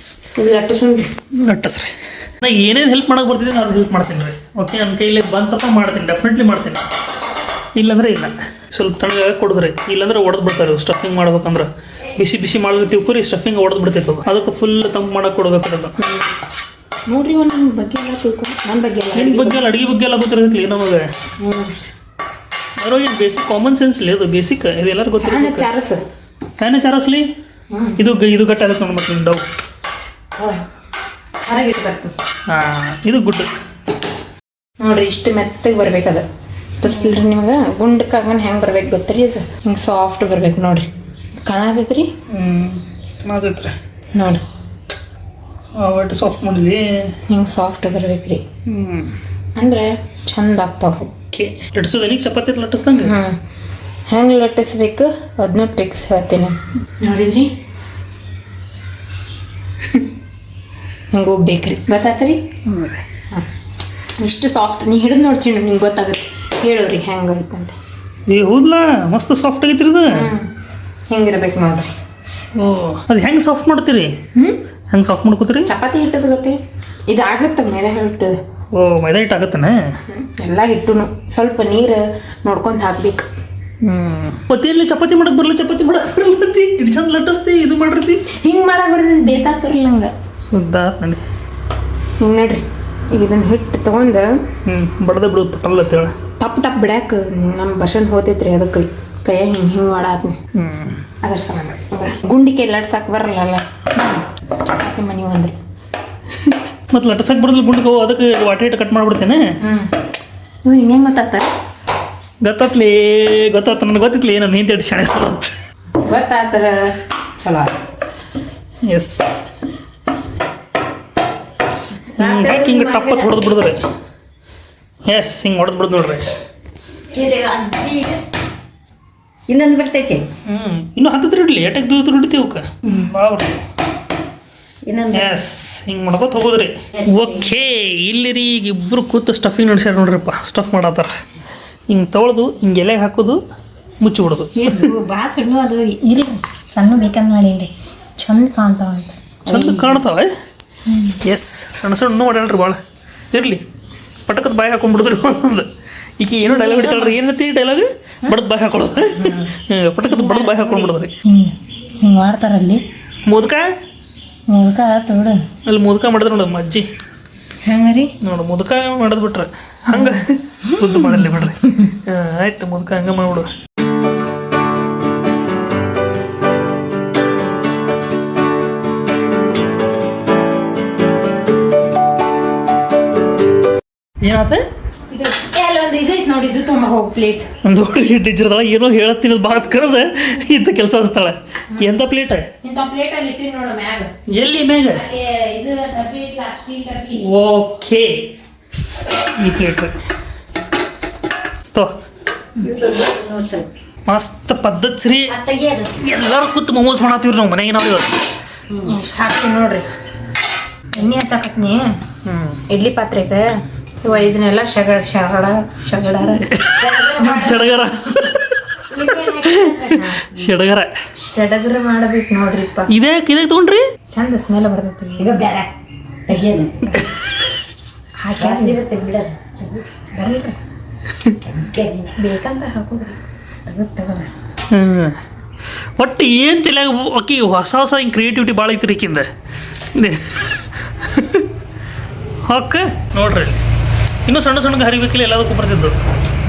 ಇದು ಲಟ್ಟಿಸ್ರಿ. ಲಟ್ಟಸ್ರಿ. ನಾ ಏನೇನು ಹೆಲ್ಪ್ ಮಾಡೋಕೆ ಬರ್ತಿದ್ದೀನಿ ನಾನು ಹೆಲ್ಪ್ ಮಾಡ್ತೀನಿ ರೀ. ಓಕೆ ನನ್ನ ಕೈಯಲ್ಲಿ ಬಂತಪ್ಪ ಮಾಡ್ತೀನಿ, ಡೆಫಿನೆಟ್ಲಿ ಮಾಡ್ತೀನಿ. ಇಲ್ಲಾಂದ್ರೆ ಇಲ್ಲ, ಸ್ವಲ್ಪ ತಣ್ಣಗೆ ಕೊಡಿದ್ರಿ. ಇಲ್ಲಾಂದ್ರೆ ಒಡೆದು ಬಿಡ್ತಾರೆ. ಸ್ಟಫಿಂಗ್ ಮಾಡ್ಬೇಕಂದ್ರೆ ಬಿಸಿ ಬಿಸಿ ಮಾಡಿರ್ತೀವಿ ಕುರಿ, ಸ್ಟಫಿಂಗ್ ಒಡೆದು ಬಿಡ್ತೈತೆ. ಅದಕ್ಕೆ ಫುಲ್ ತಂಪು ಮಾಡಕ್ಕೆ ಕೊಡ್ಬೇಕು ಅದನ್ನು. ನೋಡ್ರಿ ಒಂದು ನನ್ನ ಬಗ್ಗೆ ಎಲ್ಲ ತಿಳ್ಕೊಂಡು, ನನ್ನ ಬಗ್ಗೆ ಎಲ್ಲ ನಿಮ್ಮ ಬಗ್ಗೆ ಎಲ್ಲ ಅಡುಗೆ ಬಗ್ಗೆ ಎಲ್ಲ ಗೊತ್ತಿರ್ತೈತಿ ನಮಗೆ. ಅದ್ರಾಗ ಬೇಸಿಕ್ ಕಾಮನ್ ಸೆನ್ಸ್ ಇಲ್ಲ, ಇದು ಬೇಸಿಕ್, ಇದು ಎಲ್ಲರೂ ಗೊತ್ತಿಲ್ಲ. ಚಾರಸ್ ಫ್ಯಾನ ಚಾರಸ್ಲಿ ಇದು ಗಟ್ಟ ಆಗುತ್ತೆ ನೋಡಿ. ಮತ್ತೆ ಡವ್ ಹೊರಗಿಟ್ಟು ಬರ್ತೀನಿ. ಹಾಂ ಇದು ಗುಡ್ ನೋಡ್ರಿ, ಇಷ್ಟು ಮೆತ್ತಗೆ ಬರ್ಬೇಕದ. ತೋರಿಸ್ತಿಲ್ರಿ ನಿಮ್ಗೆ ಗುಂಡಕ್ಕಾಗನ್ ಹೆಂಗೆ ಬರ್ಬೇಕು ಗೊತ್ತರಿ? ಅದು ಹಿಂಗೆ ಸಾಫ್ಟ್ ಬರ್ಬೇಕು ನೋಡ್ರಿ. ಕಾಣತೈತ್ರಿ? ಮಾಡೈತ್ರಿ ನೋಡ್ರಿ, ಒಟ್ಟು ಸಾಫ್ಟ್ ಮಾಡಿದ್ವಿ. ಹಿಂಗೆ ಸಾಫ್ಟ್ ಬರ್ಬೇಕ್ರಿ, ಅಂದ್ರೆ ಚಂದ ಆಗ್ತಾವ. ಓಕೆ ಲಟ್ಸೋದು ನೀನು ಚಪಾತಿ ಲಟ್ಟಿಸ್ದಂಗೆ. ಹೆಂಗೆ ಲಟ್ಟಿಸ್ಬೇಕು ಅದನ್ನೂ ಟ್ರಿಕ್ಸ್ ಹೇಳ್ತೀನಿ. ನೋಡಿದ್ರಿ ಹಿಂಗೆ ಹೋಗ್ಬೇಕ್ರಿ, ಗೊತ್ತಾತ್ರಿ? ಇಷ್ಟು ಸಾಫ್ಟ್ ನೀ ಹಿಡಿದು ನೋಡ್ತೀನಿ, ನಿಂಗೆ ಗೊತ್ತಾಗುತ್ತೆ. ಹೇಳೋರಿಗೆ ಹೆಂಗೆ ಐತಂತ. ಏ ಹೌದಲ್ಲ, ಮಸ್ತ್ ಸಾಫ್ಟ್ ಆಗೈತ್ರಿ ಇದು. ಹೆಂಗಿರ್ಬೇಕು ನೋಡ್ರಿ. ಓ ಅದು ಹೆಂಗೆ ಸಾಫ್ಟ್ ಮಾಡ್ತೀರಿ? ಹೆಂಗೆ ಸಾಫ್ಟ್ ಮಾಡ್ಕೋತೀರಿ? ಚಪಾತಿ ಹಿಟ್ಟದ ಗೊತ್ತಿ, ಇದು ಆಗುತ್ತೆ ಮೈದಾ ಹಿಟ್ಟು. ಓ ಮೈದಾ ಹಿಟ್ಟು ಆಗತ್ತಾನ? ಎಲ್ಲ ಹಿಟ್ಟು ಸ್ವಲ್ಪ ನೀರು ನೋಡ್ಕೊಂಡು ಹಾಕ್ಬೇಕು. ಮತ್ತೆ ಎಲ್ಲಿ ಚಪಾತಿ ಮಾಡಕ್ಕೆ ಬರಲ್ಲ, ಚಪಾತಿ ಮಾಡಕ್ಕೆ ಬರಲ್ಲತಿ. ಇದು ಚಂದ ಲಟ್ಟಿಸ್ತಿ, ಇದು ಮಾಡಿರ್ತಿ. ಹಿಂಗೆ ಮಾಡಕ್ಕೆ ಬರ್ತೈತಿ, ಬೇಸಾಕ್ ಬರಲ್ಲ ಹಂಗೆ. ಸುದ್ದ ನೋಡಿ ಹಿಂಗೆ ನೋಡ್ರಿ. ಈಗ ಇದನ್ನು ಹಿಟ್ಟು ತೊಗೊಂಡು ಬಡ್ದೆ ಬಿಡೋದು ಪಟ್ಟಲ್ಲ ಅಂತೇಳ ಟಪ್ ಬಿಡಾಕ ನಮ್ಮ ಬಸನ್ ಹೋತೈತ್ರಿ. ಅದಕ್ಕೆ ಕೈಯಾಗ ಹಿಂಗೆ ಮಾಡಾತ್ನಿ. ಅದ್ರ ಸಲ ಗುಂಡಿಗೆ ಲಟ್ಸಕ್ಕೆ ಬರಲ್ಲ, ಚಪಾತಿ ಮನೆ ಅಂದ್ರೆ. ಮತ್ತು ಲಟ್ಸಕ್ಕೆ ಬರೋದಿಲ್ಲ ಗುಂಡಿಗೆ, ಅದಕ್ಕೆ ವಾಟೆ ಹಿಟ್ಟು ಕಟ್ ಮಾಡಿಬಿಡ್ತೇನೆ. ಹಿಂಗೆ ಗೊತ್ತಾತ? ಗೊತ್ತಾತ ನನಗೆ ಗೊತ್ತಿತ್ಲಿ, ನಾನು ಹಿಂದೆ ಶಾಣೆ ಅಂತ ಗೊತ್ತಾತರ ಚಲೋ. ಎಸ್ ಯಾಕೆ ಹಿಂಗೆ ಟಪ್ಪತ್ತು ಹೊಡೆದು ಬಿಡಿದ್ರಿ. ಎಸ್ ಹಿಂಗೆ ಹೊಡೆದು ಬಿಡ್ದು ನೋಡ್ರಿ. ಇನ್ನೊಂದು ಬರ್ತೈತಿ. ಇನ್ನೂ ಹತ್ತತ್ರ ಇಡ್ಲಿ, ಎಟಕ್ಕೆ ದೂರ ಹಿಡಿತೀವಿ ಅವಕ್ಕೆ ಭಾಳ ಬರ್ತದೆ. ಇನ್ನೊಂದು ಎಸ್ ಹಿಂಗೆ ಮಾಡ್ಕೊತ ಹೋಗೋದ್ರಿ. ಓಕೆ ಇಲ್ಲಿ ರೀ ಈಗ ಇಬ್ಬರು ಕೂತು ಸ್ಟಫಿಂಗ್ ನಡೆಸ್ಯಾರ ನೋಡ್ರಿಪ್ಪ. ಸ್ಟಫ್ ಮಾಡತ್ತಾರ. ಹಿಂಗೆ ತೊಳೆದು ಹಿಂಗೆ ಎಲೆಗೆ ಹಾಕೋದು, ಮುಚ್ಚಿಬಿಡೋದು. ಭಾಳ ಸಣ್ಣ ಅದು ಇಲ್ಲ ಸಣ್ಣ ಬೇಕಂತ ಮಾಡೀನಿ, ಚಂದ ಕಾಣ್ತಾವ ಅಂತ. ಚಂದ ಕಾಣ್ತಾವೆ. ಎಸ್ ಸಣ್ಣ ಸಣ್ಣ ಮಾಡ್ಯಾಳ್ರಿ ಭಾಳ. ಇರಲಿ ಪಟಕದ ಬಾಯಿ ಹಾಕೊಂಡ್ಬಿಡಿದ್ರಿ ಒಂದೊಂದು. ಈಕೆ ಏನೋ ಡೈಲಾಗ್ ಹೊಡಿತಾಳ್ರಿ ಏನಂತ ಡೈಲಾಗ್ ಬಡದ್ ಬಾಯಿ ಹಾಕೊಳ್ಳೋದು ಪಟಕದ ಬಡದ್ ಬಾಯಿ ಹಾಕೊಂಡ್ಬಿಡೋದ್ರಿ ಹಿಂಗೆ ಮಾಡ್ತಾರಲ್ಲಿ ಮುದ್ಕ ಆತು ಬಿಡು. ಅಲ್ಲಿ ಮುದ್ಕ ಮಾಡಿದ್ರೆ ನೋಡು ಅಜ್ಜಿ ಹೆಂಗೆ ರೀ ನೋಡು ಮುದ್ಕ ಮಾಡೋದು ಬಿಟ್ರೆ ಹಂಗೆ ಸುದ್ದಿ ಮಾಡಲ್ಲ ಬಿಡ್ರಿ ಆಯ್ತು ಮುದ್ಕ ಹಂಗೆ ಮಾಡ್ಬಿಡು. ಏನಾತ ಇದು ಅಲ್ಲೊಂದು ಇದು ಐತೆ ನೋಡಿ, ಇದು ತುಂಬ ಹೋಗಿ ಪ್ಲೇಟ್. ಒಂದು ಟೀಚರ್ದಳ ಏನೋ ಹೇಳತ್ತೀನಿ ಬಾತ್ ಕರೆದ ಇಂಥ ಕೆಲಸ ಅನ್ಸ್ತಾಳೆ. ಎಂಥ ಪ್ಲೇಟ್ ಇಂಥ ಪ್ಲೇಟಲ್ಲಿ ಇಟ್ಟಿನಿ ನೋಡು ಮ್ಯಾಗ. ಎಲ್ಲಿ ಮ್ಯಾಗ? ಅಲ್ಲಿ ಇದು ಡಬ್ಬಿ ಐತ್ಲ, ಸ್ಟೀಲ್ ಡಬ್ಬಿ. ಓಕೆ ಈ ಪ್ಲೇಟ್ ತೋ ಮಸ್ತ್ ಪದ್ಧತಿ ಸರಿ. ತೆಗಿಯೋದು ಎಲ್ಲರೂ ಕೂತು ಮೊಮೋಸ್ ಮಾಡತ್ತೀವ್ರಿ ನಾವು ಮನೆಗೆ ನಾವು ಇವತ್ತು. ಇಷ್ಟು ಹಾಕ್ತೀನಿ ನೋಡ್ರಿ. ಎಣ್ಣೆ ಹಚ್ಚಾಕತ್ನಿ ಇಡ್ಲಿ ಪಾತ್ರೆಗೆ. ಇವ ಇದನ್ನೆಲ್ಲ ಶಗಡಾರ ಸಡಗರ ಸಡಗರ ಸಡಗರ ಮಾಡಬೇಕು ನೋಡ್ರಿಪ್ಪ. ಇದೇ ತೊಗೊಂಡ್ರಿ ಚಂದ ಸ್ಮೆಲ್ ಬರ್ತೈತಿ. ಈಗ ಬೇರೆ ತೆಗಿಯೋದು ಹಾಕಿ ಜಾಸ್ತಿ ಬರ್ತದೆ ಬಿಡೋದು ಬರಲ್ರಿ, ತೆಗಿಯೋದು. ಬೇಕಂತ ಹಾಕೋದ್ರಿ. ತಗೋದ ಒಟ್ಟು ಏನು ತಲೆಯಾಗ ಅಕ್ಕಿ ಹೊಸ ಹೊಸ ಹಿಂಗೆ ಕ್ರಿಯೇಟಿವಿಟಿ ಭಾಳ ಐತ್ರಿ ಈಕಿಂದ. ಹೊಕ್ಕ ನೋಡ್ರಿ ಇನ್ನೂ ಸಣ್ಣ ಸಣ್ಣ ಹರಿಬೇಕಿಲ್ಲ ಎಲ್ಲದಕ್ಕೂ ಬರ್ತಿದ್ದು.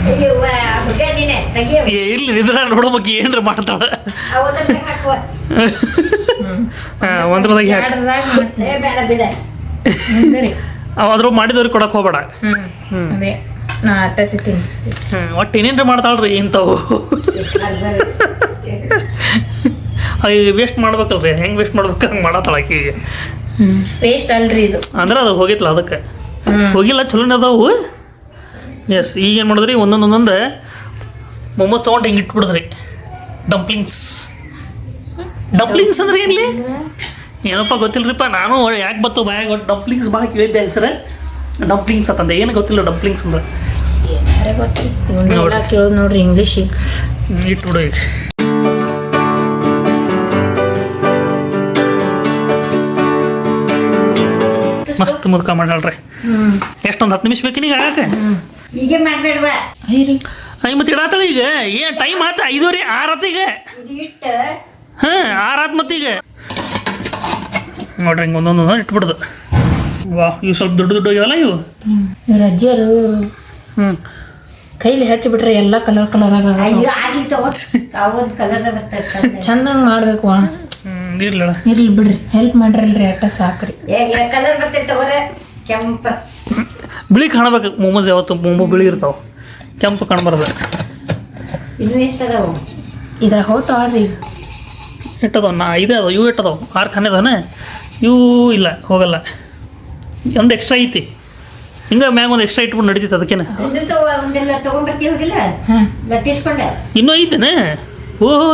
ಅಯ್ಯವ್ವ, ಹುಡ್ಗ ನೀನೆ ತೆಗಿಯೋ. ಇಲ್ಲಿ ಇದ್ರ ನೋಡ್ಬೇಕು ಏನ್ರ ಮಾಡ್ತಾಳೆ. ಅವತ್ತೇ ಹಾಕುವ. ಒಂದ್ರದಾಗ ಹಾಕಿ ಎರಡರದಾಗ ಮಾಡ್ತೀನಿ. ಏ ಬೇಡ ಬಿಡ. ಹಂಗರಿ. ಅದ್ರ ಮಾಡಿದವ್ರಿಗೆ ಕೊಡಕ್ಕೆ ಹೋಗ್ಬೇಡ. ಅದೇ ನಾ ಅಟ್ಟ ತಿಂತೀನಿ. ಒಟ್ಟು ಏನೇನ್ರ ಮಾಡ್ತಾಳ್ರಿ ಇಂಥವು. ವೇಸ್ಟ್ ಮಾಡ್ಬೇಕಲ್ರಿ, ಹೆಂಗೆ ವೇಸ್ಟ್ ಮಾಡ್ಬೇಕು ಹಂಗೆ ಮಾಡತ್ತಾಳ ಆಕಿಗೆ. ವೇಸ್ಟ್ ಅಲ್ರಿ ಇದು. ಅಂದ್ರೆ ಅದು ಹೋಗಿತ್ಲ ಅದಕ್ಕೆ ಹೋಗಿಲ್ಲ ಚಲೋನೇ ಅದಾವು. ಎಸ್ ಈಗ ಏನು ಮಾಡಿದ್ರಿ ಒಂದೊಂದು ಮೊಮೋಸ್ ತೊಗೊಂಡು ಹಿಂಗೆ ಇಟ್ಬಿಡಿದ್ರಿ. ಡಂಪ್ಲಿಂಗ್ಸ್ ಅಂದ್ರೆ ಏನ್ಲಿ ಏನಪ್ಪ ಗೊತ್ತಿಲ್ಲರಿಪ್ಪ. ನಾನು ಯಾಕೆ ಬತ್ತು ಬಾಯಾಗ ಒಟ್ಟು ಡಂಪ್ಲಿಂಗ್ಸ್ ಭಾಳ ಕೇಳಿದ್ದೆ ಹೆಸರು. ಡಂಪ್ಲಿಂಗ್ಸ್ ಅಂತಂದೆ ಏನು ಗೊತ್ತಿಲ್ಲ ಡಂಪ್ಲಿಂಗ್ಸ್ ಅಂದ್ರೆ. ಏನಾರ ಗೊತ್ತಿ ಇವನ್ನೆಲ್ಲ ಕೇಳೋದು ನೋಡ್ರಿ ಇಂಗ್ಲೀಷಿಗೆ. ಇಟ್ಬಿಡು ಈಗ. ಮಸ್ತ್ ಮುದ್ಕ ಮಾಡ್ಯಾಳ್ರಿ. ಎಷ್ಟೊಂದು 10 ನಿಮಿಷ ಬೇಕಿನ ಈಗ ಆಗಕ್ಕೆ? ಹೀಗೆ ಮಾಡ್ಬೇಡ್ವ. ಐರಿ ಮತ್ತೆ ಇಡಾತಾಳ ಈಗ. ಏನು ಟೈಮ್ ಆಯ್ತು 5:30 6 ಈಗ. ಇದು ಇಟ್ಟು ಹಾಂ 6 ಮತ್ತೆ ಈಗ ನೋಡ್ರಿ ಹಿಂಗೆ ಒಂದೊಂದು ಇಟ್ಬಿಡ್ದು. ವಾ ಇವು ಸ್ವಲ್ಪ ದೊಡ್ಡ ಆಗ್ಯಾವಲ್ಲ ಇವು. ಇವ್ರ ಅಜ್ಜಿಯರು ಕೈಲಿ ಹಚ್ಚಿಬಿಟ್ರೆ ಎಲ್ಲ ಕಲರ್ ಆಗ ಅಯ್ಯೋ ಆಗ್ಲಿ ತಗೋ. ಅವೊಂದು ಕಲರ್ ಬರ್ತದೆ. ಚಂದಂಗೆ ಮಾಡ್ಬೇಕು. ಇರ್ಲಿಲ್ಲ ಇರ್ಲಿ ಬಿಡ್ರಿ, ಹೆಲ್ಪ್ ಮಾಡ್ರಲ್ರಿ ಅಟ್ಟ ಸಾಕ್ರಿ. ಏ ಕಲರ್ ಬರ್ತೈತೆ ತಗೋರೆ. ಕೆಂಪ ಬಿಳಿ ಕಾಣಬೇಕು ಮೊಮೋಸ್. ಯಾವತ್ತು ಮೊಮೋ ಬಿಳಿ ಇರ್ತಾವೆ, ಕೆಂಪು ಕಾಣಬಾರ್ದು. ಇನ್ನು ಎಷ್ಟದಾವು? ಇದ್ರ ಹೋತಾಳ್ರಿ ಈಗ. ಎಟ್ಟದವ 5 ಅದಾವ. ಇವು ಎಟ್ಟದವು 6 ಖಾನೆ ಅದಾವನೆ. ಇವು ಇಲ್ಲ ಹೋಗಲ್ಲ. ಒಂದು ಎಕ್ಸ್ಟ್ರಾ ಐತಿ. ಹಿಂಗೆ ಮ್ಯಾಗ ಒಂದು ಎಕ್ಸ್ಟ್ರಾ ಇಟ್ಬಿಟ್ಟು ನಡೀತೈತೆ ಅದಕ್ಕೇನೆ. ಇನ್ನೂ ಒಂದೆಲ್ಲ ತೊಗೊಂಡ್ಬರ್ತೀವಿ ಹೋಗಿಲ್ಲ ಲಟ್ಟಿಸ್ಕೊಂಡೆ. ಇನ್ನೂ ಐತೇನೆ. ಓಹೋ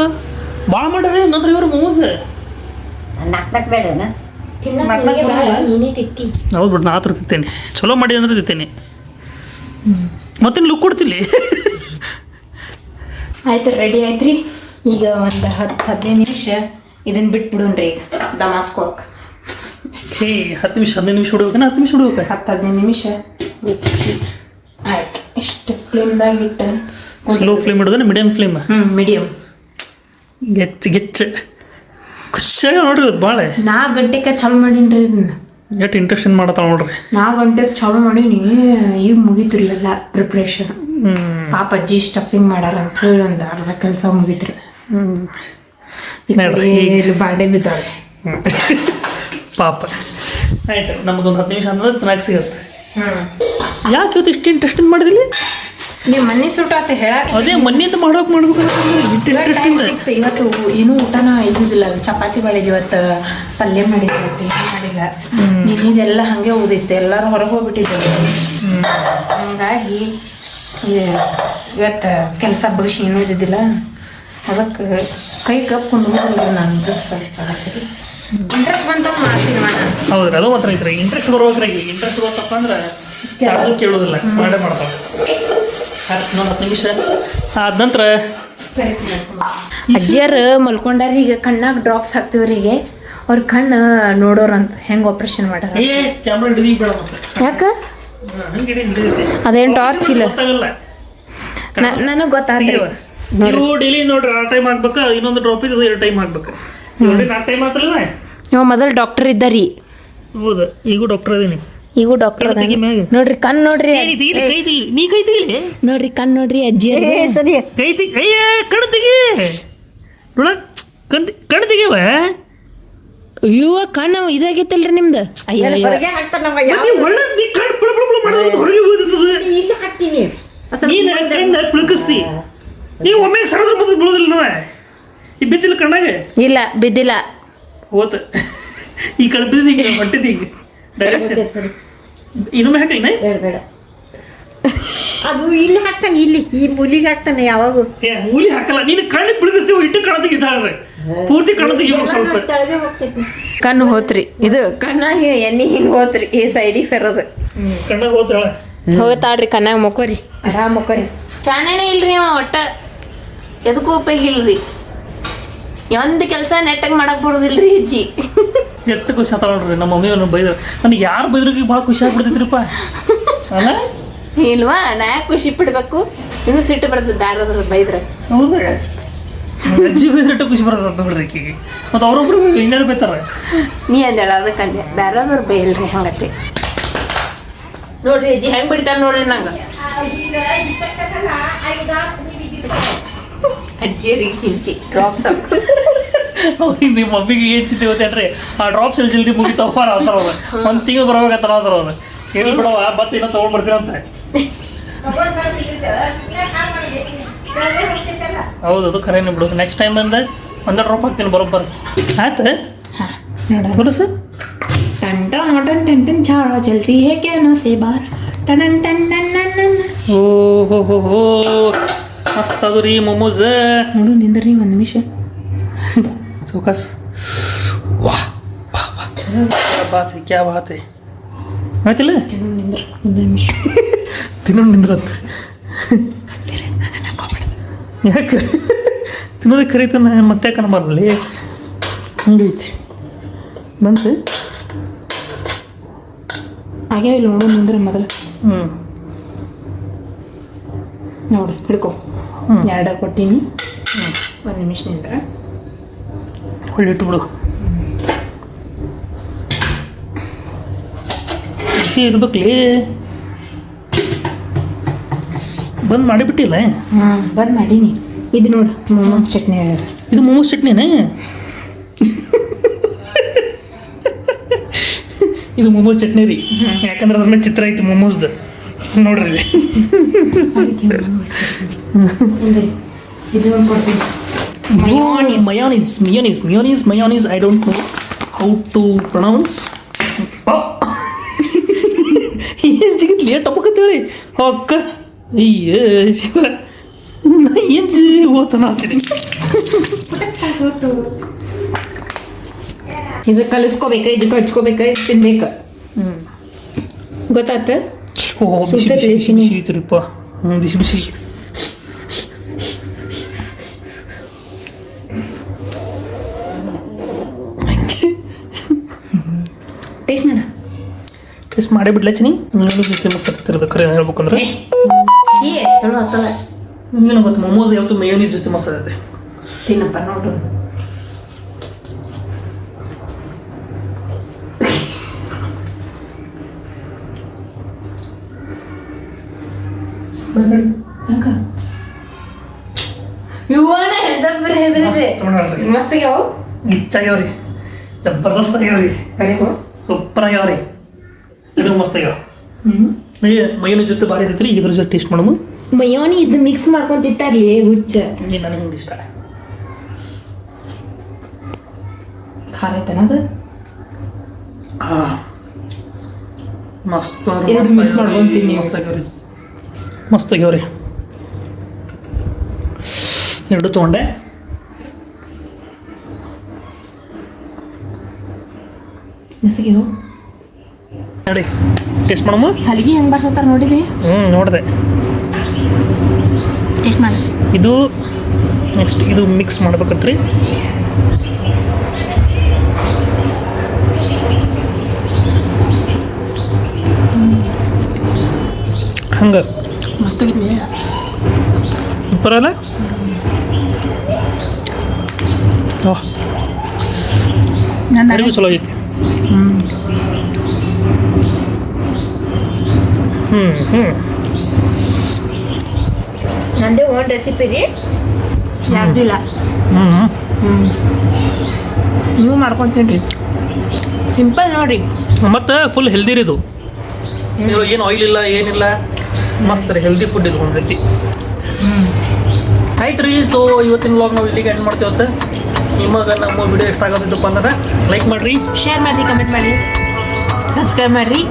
ಭಾಳ ಮಾಡ್ರಿ ನಂತರ ಇವರು ಮೊಮೋಸ್. ನಾಲ್ಕು ಬೇಡನ ನೀನೇ ತಿತ್ತಿ. ಹೌದು ಬಿಟ್ಟು ನಾ ಹತ್ರ ತಿತ್ತೇನೆ. ಚಲೋ ಮಾಡಿ ಅಂದ್ರೆ ತಿತ್ತೇನೆ. ಮತ್ತೇನು ಲುಕ್ ಕೊಡ್ತಿಲ್ಲಿ. ಆಯ್ತು ರೆಡಿ ಆಯ್ತ್ರಿ. ಈಗ ಒಂದು 10-15 ನಿಮಿಷ ಇದನ್ನು ಬಿಟ್ಬಿಡೋಣ್ರಿ. ಈಗ ದಮಾಸ್ಕೊಳಕ್ಕೆ ಓಕೆ 15 ನಿಮಿಷ ಹುಡ್ಬೇಕೇನ? 10 ನಿಮಿಷ ಹುಡ್ಬೇಕು. 10-15 ನಿಮಿಷ. ಓಕೆ ಆಯ್ತು. ಎಷ್ಟು ಫ್ಲೇಮ್ದಾಗ ಇಟ್ಟು ಸ್ಲೋ ಫ್ಲೇಮ್ ಇಡೋದನ್ನ ಮೀಡಿಯಮ್ ಫ್ಲೇಮ್. ಮೀಡಿಯಮ್ ಗೆಚ್ಚ ಖುಷಿಯಾಗ ನೋಡ್ರಿ ಇವತ್ತು ಭಾಳ. 4 ಗಂಟೆಗೆ ಚಾಲು ಮಾಡೀನಿ ಇದನ್ನ. ಎಷ್ಟು ಇಂಟ್ರೆಸ್ಟಿಂದ ಮಾಡತ್ತಾಳ ನೋಡ್ರಿ. 4 ಗಂಟೆಗೆ ಚಾಲು ಮಾಡೀನಿ. ಈಗ ಮುಗೀತ್ರಿ ಎಲ್ಲ ಪ್ರಿಪ್ರೇಷನ್. ಪಾಪ ಅಜ್ಜಿ ಸ್ಟಫಿಂಗ್ ಮಾಡ್ಯಾರ ಅಂತ ಹೇಳಿ ಒಂದು ಅರ್ಧ ಕೆಲಸ ಮುಗೀತ್ರಿ. ಇಲ್ಲಿ ಬಾಡೆ ಬಿದ್ದಾಳೆ ಪಾಪ. ಆಯ್ತು ನಮಗೊಂದು 10 ನಿಮಿಷ ಅಂದ್ರೆ ತಿನ್ನಕ್ಕೆ ಸಿಗುತ್ತೆ. ಯಾಕೆ ಇವತ್ತು ಇಷ್ಟು ಇಂಟ್ರೆಸ್ಟಿಂದ ಮಾಡಿದಿಲ್ಲ? ನೀವು ಮನೆ ಸುಟ್ಟಾತ ಹೇಳಕ್ಕೆ. ಅದೇ ಮನೆಯಿಂದ ಮಾಡ್ಬೇಕು ಇಂಟ್ರೆಸ್ಟಿಂದ. ಇವತ್ತು ಏನೂ ಊಟನ ಇದ್ದಿದ್ದಿಲ್ಲ. ಚಪಾತಿ ಮಾಡಿದ್ವಿ ಇವತ್ತು, ಪಲ್ಯ ಮಾಡಿದ್ವಿ, ಮಾಡಿಲ್ಲ. ನಿನ್ನಿದೆಲ್ಲ ಹಾಗೆ ಓದಿತ್ತು, ಎಲ್ಲರೂ ಹೊರಗೆ ಹೋಗ್ಬಿಟ್ಟಿದ್ದೇವೆ. ಹಂಗಾಗಿ ಇವತ್ತು ಕೆಲಸ ಬಗ್ಸಿ ಏನೂ ಇದ್ದಿದ್ದಿಲ್ಲ. ಅದಕ್ಕೆ ಕೈ ಕಪ್ಕೊಂಡು ನಾನು ಇಂಟ್ರೆಸ್ಟ್ ಬಂತ ಮಾಡ್ತೀನಿ ಮಾಡ. ಹೌದ್ರಿ ಅದು ಮಾತ್ರ ಐತ್ರಿ. ಇಂಟ್ರೆಸ್ಟ್ ಬರ್ಬೇಕ್ರಿ. ಇಂಟ್ರೆಸ್ಟ್ ಬಂತಪ್ಪ ಅಂದ್ರೆ ಯಾರು ಕೇಳೋದಿಲ್ಲ, ಮಾಡೇ ಮಾಡ್ತಾರೆ. ಇನ್ನೊಂದು 10 ನಿಮಿಷ ಆದ ನಂತರ ಅಜ್ಜಿಯರು ಮಲ್ಕೊಂಡಾರ. ಈಗ ಕಣ್ಣಾಗ ಡ್ರಾಪ್ಸ್ ಹಾಕ್ತಿವ್ರಿ. ಈಗ ಅವ್ರ ಕಣ್ಣು ನೋಡೋರಂತ ಹೆಂಗೆ ಆಪ್ರೇಷನ್ ಮಾಡ್ಯಾರ. ಕ್ಯಾಮ್ರಾ ಹಿಡಿದು ಬೇಡ ಮತ್ತೆ. ಯಾಕೆ ಹಂಗೆ ಹಿಡಿದು ಅದೇನು ಟಾರ್ಚ್ ಇಲ್ಲ. ಗೊತ್ತಾಗಲ್ಲ. ನನಗೆ ಗೊತ್ತಾತ್ರಿ ನೀವು ಡೈಲಿ ನೋಡ್ರಿ ಆ ಟೈಮ್ ಹಾಕ್ಬೇಕು ಇನ್ನೊಂದು ಡ್ರಾಪ್ ಇದೆ 2 ಟೈಮ್ ಹಾಕ್ಬೇಕು 4 ಟೈಮ್ ಮಾತ್ರಲ್ಲ ನೀವು ಮೊದಲು ಡಾಕ್ಟರ್ ಇದ್ದಾರಿ ಹೌದಾ ಈಗೂ ಡಾಕ್ಟರ್ ಅದೀನಿ ಈಗೂ ಡಾಕ್ಟರ್ ತೆಗಿ ಮ್ಯಾಗ. ನೋಡ್ರಿ ಕಣ್ ನೋಡ್ರಿ ಕೈ ತೆಗಿಲಿ ನೀ ಕೈ ತೆಗಿಲಿ ನೋಡ್ರಿ ಕಣ್ ನೋಡ್ರಿ ಅಜ್ಜಿ ಸರಿ ಕೈ ತೆಗಿ ಅಯ್ಯ ಕಣ್ಣು ತೆಗಿ ನೋಡ ಕಣ್ಣು ತೆಗಿವ ಇವ ಕಣ್ಣು ಇದಾಗೈತಲ್ರಿ ನಿಮ್ದು ಅಯ್ಯ ಹೊರಗೆ ಹಾಕ್ತಾನವ ಯಾವ ನೀವು ಒಳ್ಳೆ ನೀ ಕಣ್ಣು ಪುಳ ಪುಳ ಪುಳ ಮಾಡೋದು ಹೊರಗೆ ಹೋಗ್ತದೆ ಇಲ್ಲಿ ಹಾಕ್ತೀನಿ ನೀನು ಕಣ್ಣು ಪ್ಳಕಿಸ್ತಿ ನೀವು ಒಮ್ಮೆ ಸರದ್ರ ಮತ್ತೆ ಬೀಳೋದಿಲ್ಲ ನಾವು ಈ ಬಿದ್ದಿಲ್ಲ ಕಣ್ಣಾಗೆ ಇಲ್ಲ ಬಿದ್ದಿಲ್ಲ ಹೋತ ಈ ಕಡೆ ಬಿದ್ದಿದ್ದ ಹಿಂಗೆ ಹೊಟ್ಟಿದ್ದು ಹಿಂಗೆ ಡೈರೆಕ್ಷನ್ ಸರಿ ಇನ್ನೊಮ್ಮೆ ಹಾಕ್ಲಿನ ಬೇಡ ಬೇಡ ಅದು ಇಲ್ಲಿ ಹಾಕ್ತಾನೆ ಇಲ್ಲಿ ಈ ಮೂಲಿಗೆ ಹಾಕ್ತಾನೆ ಯಾವಾಗೂ ಏ ಮೂಲಿ ಹಾಕಲ್ಲ ನೀನು ಕಣ್ಣು ಬಿಳಗಿಸ್ತೀವಿ ಇಟ್ಟು ಕಣ್ಣು ತೆಗಿತಾಳ್ರೆ ಪೂರ್ತಿ ಕಣ್ಣು ತೆಗಿಬೇಕು ಸ್ವಲ್ಪ ಕೆಳಗೆ ಹೋಗ್ತೈತಿ ಕಣ್ಣು ಹೋತ್ರಿ ಇದು ಕಣ್ಣಾಗ ಎಣ್ಣೆ ಹಿಂಗೆ ಹೋತ್ರಿ ಈ ಸೈಡಿಗೆ ಸರೋದು ಕಣ್ಣಾಗ ಹೋತಾಳ ಹೋಗ್ತಾಳ್ರಿ ಕಣ್ಣಾಗ ಮೊಕ್ಕೋರಿ ಆರಾಮ್ ಮೊಕ್ಕೋರಿ ಚಾನೇನೇ ಇಲ್ರಿ ಅವ ಒಟ್ಟ ಎದಕ್ಕೂ ಉಪಯೋಗ ಇಲ್ರಿ ಒಂದು ಕೆಲಸ ನೆಟ್ಟಾಗಿ ಮಾಡಕ್ ಬರೋದಿಲ್ರಿ ಅಜ್ಜಿ ಎಷ್ಟು ಖುಷಿ ಆತ ನೋಡ್ರಿ ನಮ್ಮ ಮಮ್ಮಿ ಅವ್ರನ್ನ ಬೈದ್ರು ನನಗೆ ಯಾರು ಬೈದ್ರಿಗೆ ಭಾಳ ಖುಷಿ ಆಗ್ಬಿಡ್ತೈತ್ರಿಪ್ಪ ಅಲ್ಲ ಇಲ್ವಾ ನಾ ಯಾಕೆ ಖುಷಿ ಪಡ್ಬೇಕು ಇನ್ನೂ ಸಿಟ್ಟು ಬರ್ತದೆ ಬ್ಯಾರದ್ರ ಬೈದ್ರೆ ಹೌದಾ ಅಜ್ಜಿ ಬೈದ್ರಟ್ಟು ಖುಷಿ ಬರ್ತದೆ ಅಂತ ನೋಡ್ರಿ ಆಕಿಗೆ ಮತ್ತು ಅವ್ರೊಬ್ರು ಇನ್ನೇನು ಬೈತಾರೆ ನೀ ಅಂದೇಳ ಅದಕ್ಕೆ ಅಂದೆ ಬ್ಯಾರದ್ರ ಬೈಲ್ರಿ ಹಂಗತ್ತೆ ನೋಡ್ರಿ ಅಜ್ಜಿ ಹೆಂಗ್ ಬಿಡ್ತಾರ ನೋಡ್ರಿ ನಂಗೆ ಅಜ್ಜಿಯರಿಗೆ ಚಿಂತೆ ಡ್ರಾಪ್ಸ್ ಹಾಕು ಅವ್ರಿಗೆ ನಿಮ್ಮ ಮಮ್ಮಿಗೆ ಏನು ಚಿಂತೆ ಗೊತ್ತೇನ್ರಿ ಆ ಡ್ರಾಪ್ಸ್ ಎಲ್ಲಿ ಜಲ್ದಿ ಮುಗಿತಾವ ಅಂತಾರ ಅವ್ರು 1 ತಿಂಗಳು ಬರ್ಬೇಕಂತಾರ ಅಂತಾರ ಅವ್ರು ಹೇಳಿ ಬಿಡವ ಮತ್ತೆ ಇನ್ನೂ ತೊಗೊಂಡು ಬರ್ತೀರಂತ ಹೌದು ಅದು ಖರೇನೆ ಬಿಡು ನೆಕ್ಸ್ಟ್ ಟೈಮ್ ಬಂದ ಒಂದೇ ಡ್ರಾಪ್ ಹಾಕ್ತೀನಿ ಬರೋಬ್ಬರ ಆಯ್ತು ನೋಡು ಸರ್ टन टन टन टन टन झाड़ा चलती है क्या ना से बार टन टन टन टन टन ಓ ಹೋ ಮಸ್ತ್ ಅದು ರೀ ಮೊಮೋಸ್ ನೋಡು ನಿಂದ್ರಿ ಒಂದು ನಿಮಿಷ ಸೌಕಾಸ್ ವಾಹ್ ವಾಹ್ ವಾಹ್ ಕ್ಯಾ ಬಾತ್ ಹೈ ಕ್ಯಾ ಬಾತ್ ಹೈ ಆಯ್ತಿಲ್ಲ ನಿಂದ್ರ ಒಂದು ನಿಮಿಷ ತಿನ್ನೋದು ನಿಂದ್ರತ್ ಯಾಕೆ ತಿನ್ನೋದಕ್ಕೆ ಕರೀತು ನಾನು ಮತ್ತೆ ಕನಬಾರ್ದಲ್ಲಿ ಹಂಗೈತಿ ಬಂತು ಹಾಗೆ ಇಲ್ಲ ನೋಡು ನಿಂದ್ರ ಮೊದಲು ಹ್ಞೂ ನೋಡು ಹಿಡ್ಕೊ ಎರಡು ಕೊಟ್ಟೀನಿ ಒಂದು ನಿಮಿಷ ನಿಂದ್ರ ಒಳ್ಳೆ ಇಟ್ಬಿಡು ಬಿಸಿ ಇರ್ಬೇಕ್ಲಿ ಬಂದ್ ಮಾಡಿಬಿಟ್ಟಿಲ್ಲ ಹಾಂ ಬಂದು ಮಾಡೀನಿ ಇದು ನೋಡು ಮೊಮೋಸ್ ಚಟ್ನಿ ಇದು ಮೊಮೋಸ್ ಚಟ್ನಿನೇ ಇದು ಮೊಮೋಸ್ ಚಟ್ನಿ ರೀ ಯಾಕಂದ್ರೆ ಅದ್ರ ಮೇಲೆ ಚಿತ್ರ ಐತಿ ಮೊಮೋಸ್ದು ನೋಡ್ರಿ ಇಲ್ಲಿ ಅದಕ್ಕೆ ಮೊಮೋಸ್ ಚಟ್ನಿ ಇದು ಒಂದು ಕೊಡ್ತೀನಿ mayonnaise I don't know how to pronounce ಏನು ಜಿಗಿತ್ಲಿ ಟಪಕತ್ತೇಳಿ ಅಕ್ಕ ಅಯ್ಯ ಶಿವ ನಾ ಏನು ಜಿ ಓದ್ತಾನ ಅಂತೀನಿ ಇದು ಕಲಿಸ್ಕೋಬೇಕ ಇದಕ್ಕೆ ಹಚ್ಕೋಬೇಕ ಇದು ತಿನ್ಬೇಕ ಗೊತ್ತಾತ ಓ ಬಿಸಿ ಬಿಸಿ ಬಿಸಿ ಬಿಸಿ ಐತ್ರಿಪ್ಪ ಬಿಸಿ ಬಿಸಿ ಟೇಸ್ಟ್ ಮಾಡ ಟೇಸ್ಟ್ ಮಾಡೇ ಬಿಡ್ಲಚ್ಚಿನಿ ನೀನು ಜೊತೆ ಮಸ್ತಿರೋದು ಖರೆ ಹೇಳ್ಬೇಕಂದ್ರೆ ಶೀ ಚಲೋ ಆಗ್ತದ ನೀನು ಗೊತ್ತು ಮೊಮೋಸ್ ಯಾವತ್ತು ಮಯೋನೀಸ್ ಜೊತೆ ಮಸ್ತ್ ಆಗತ್ತೆ ತಿನ್ನಪ್ಪ ನೋಡು ಇವನ ಹೆದಬ್ರಿ ಹೆದರಿದೆ ಮಸ್ತ್ ಆಗ್ಯಾವ ಗಿಚ್ಚಾಗ್ಯಾವ್ರಿ ಜಬರ್ದಸ್ತ್ ಆಗ್ಯಾವ್ರಿ ಕರಿಗೋ ಸೂಪರ್ ಆಗ್ಯಾವ್ರಿ ಇದು ಮಸ್ತ್ ಆಗ್ಯಾವ ಮಯೋನೀಸ್ ಜೊತೆ ಭಾರಿ ಇರ್ತೈತ್ರಿ ಇದ್ರ ಜೊತೆ ಟೇಸ್ಟ್ ಮಾಡಮು ಮಯೋನಿ ಇದು ಮಿಕ್ಸ್ ಮಾಡ್ಕೊಂಡ್ ತಿಂತಾರ್ಲಿ ಹುಚ್ಚ ನೀನು ನನಗೆ ಹಿಂಗೆ ಇಷ್ಟ ಖಾರ ಐತನ ಅದು ಮಸ್ತ್ ಎರಡು mix ಮಾಡ್ಕೊಂಡ್ ತಿನ್ನಿ. ಮಸ್ತ್ ಆಗ್ಯಾವ್ರಿ ಮಸ್ತ್ ಆಗ್ಯಾವ್ರಿ ಎರಡು ತೊಗೊಂಡೆ ಮೆಸಗಿವು ನೋಡಿ ಟೇಸ್ಟ್ ಮಾಡಮ್ಮ ಹಲಗಿ ಹೆಂಗ್ ಬರ್ಸತ್ತಾರ ನೋಡಿದಿ ನೋಡಿದೆ ಟೇಸ್ಟ್ ಮಾಡ ಇದು ನೆಕ್ಸ್ಟ್ ಇದು ಮಿಕ್ಸ್ ಮಾಡ್ಬೇಕಂತ್ರಿ ಹಂಗೆ ಮಸ್ತ್ ಸೂಪರ್ ಅಲ್ಲ ಓಹ್ ನನ್ನ ಕರಿಗೂ ಚಲೋ ಐತಿ ನಂದೇ ಓನ್ ರೆಸಿಪಿ ರೀ, ಯಾರ್ದು ಇಲ್ಲ. ನೀವು ಮಾಡ್ಕೊಂತೀನಿ ರೀ, ಸಿಂಪಲ್ ನೋಡ್ರಿ. ಮತ್ತು ಫುಲ್ ಹೆಲ್ದಿ ರೀ ಇದು. ಏನು ಆಯಿಲ್ ಇಲ್ಲ ಏನಿಲ್ಲ, ಮಸ್ತ್ ರೀ, ಹೆಲ್ದಿ ಫುಡ್ ಇದು ಒಂದು ರೀತಿ. ಆಯ್ತು ರೀ. ಸೊ ಇವತ್ತಿನ ವ್ಲಾಗ್ ನಾವು ಇಲ್ಲಿಗೆ ಎಂಡ್ ಮಾಡ್ತೀವತ್ತೆ. ನಿಮಗೆ ನಮ್ಮ ವಿಡಿಯೋ ಇಷ್ಟ ಆಗೋದಿದ್ದಪ್ಪ ಅಂದ್ರೆ ಲೈಕ್ ಮಾಡಿರಿ, ಶೇರ್ ಮಾಡಿರಿ, ಕಮೆಂಟ್ ಮಾಡಿರಿ, ಸಬ್ಸ್ಕ್ರೈಬ್ ಮಾಡಿರಿ.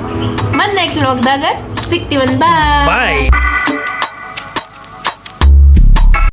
ಮತ್ತೆ ನೆಕ್ಸ್ಟ್ ಹೋಗ್ದಾಗ ಸಿಗ್ತೀವಂತ. ಬಾಯ್.